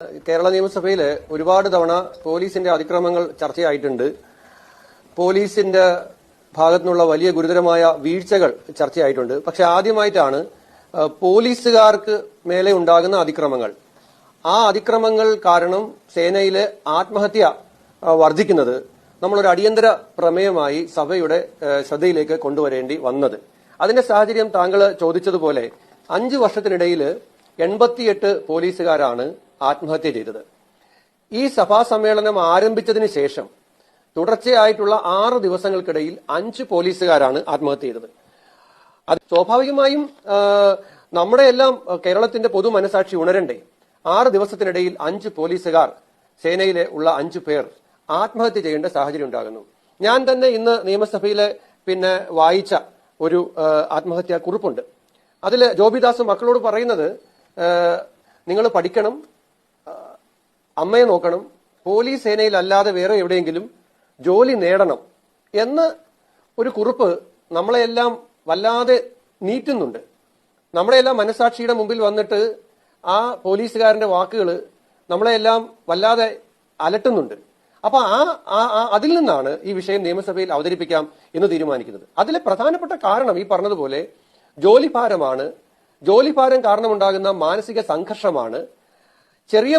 കേരള നിയമസഭയിൽ ഒരുപാട് തവണ പോലീസിന്റെ അതിക്രമങ്ങൾ ചർച്ചയായിട്ടുണ്ട്. പോലീസിന്റെ ഭാഗത്തുനിന്നുള്ള വലിയ ഗുരുതരമായ വീഴ്ചകൾ ചർച്ചയായിട്ടുണ്ട്. പക്ഷെ ആദ്യമായിട്ടാണ് പോലീസുകാർക്ക് മേലെ ഉണ്ടാകുന്ന അതിക്രമങ്ങൾ, ആ അതിക്രമങ്ങൾ കാരണം സേനയിലെ ആത്മഹത്യ വർദ്ധിക്കുന്നത് നമ്മളൊരു അടിയന്തര പ്രമേയമായി സഭയുടെ ശ്രദ്ധയിലേക്ക് കൊണ്ടുവരേണ്ടി വന്നത്. അതിന്റെ സാഹചര്യം താങ്കൾ ചോദിച്ചതുപോലെ 5 വർഷത്തിനിടയിൽ 88 പോലീസുകാരാണ് ആത്മഹത്യ ചെയ്തത്. ഈ സഭാ സമ്മേളനം ആരംഭിച്ചതിന് ശേഷം തുടർച്ചയായിട്ടുള്ള 6 ദിവസങ്ങൾക്കിടയിൽ 5 പോലീസുകാരാണ് ആത്മഹത്യ ചെയ്തത്. അത് സ്വാഭാവികമായും നമ്മുടെ എല്ലാം കേരളത്തിന്റെ പൊതു മനസാക്ഷി ഉണരണ്ടേ. 6 ദിവസത്തിനിടയിൽ 5 പോലീസുകാർ, സേനയിലെ ഉള്ള 5 പേർ ആത്മഹത്യ ചെയ്യേണ്ട സാഹചര്യം ഉണ്ടാകുന്നു. ഞാൻ തന്നെ ഇന്ന് നിയമസഭയിലെ വായിച്ച ഒരു ആത്മഹത്യാ കുറിപ്പുണ്ട്. അതിൽ ജോബിദാസ് മക്കളോട് പറയുന്നത്, നിങ്ങൾ പഠിക്കണം, അമ്മയെ നോക്കണം, പോലീസ് സേനയിൽ അല്ലാതെ വേറെ എവിടെയെങ്കിലും ജോലി നേടണം എന്ന് ഒരു കുറിപ്പ് നമ്മളെല്ലാം വല്ലാതെ നീറ്റുന്നുണ്ട്. നമ്മളെല്ലാം മനസാക്ഷിയുടെ മുമ്പിൽ വന്നിട്ട് ആ പോലീസുകാരന്റെ വാക്കുകൾ നമ്മളെല്ലാം വല്ലാതെ അലട്ടുന്നുണ്ട്. അപ്പൊ അതിൽ നിന്നാണ് ഈ വിഷയം നിയമസഭയിൽ അവതരിപ്പിക്കാം എന്ന് തീരുമാനിക്കുന്നത്. അതിലെ പ്രധാനപ്പെട്ട കാരണം ഈ പറഞ്ഞതുപോലെ ജോലിഭാരമാണ്. ജോലിഭാരം കാരണമുണ്ടാകുന്ന മാനസിക സംഘർഷമാണ്. ചെറിയ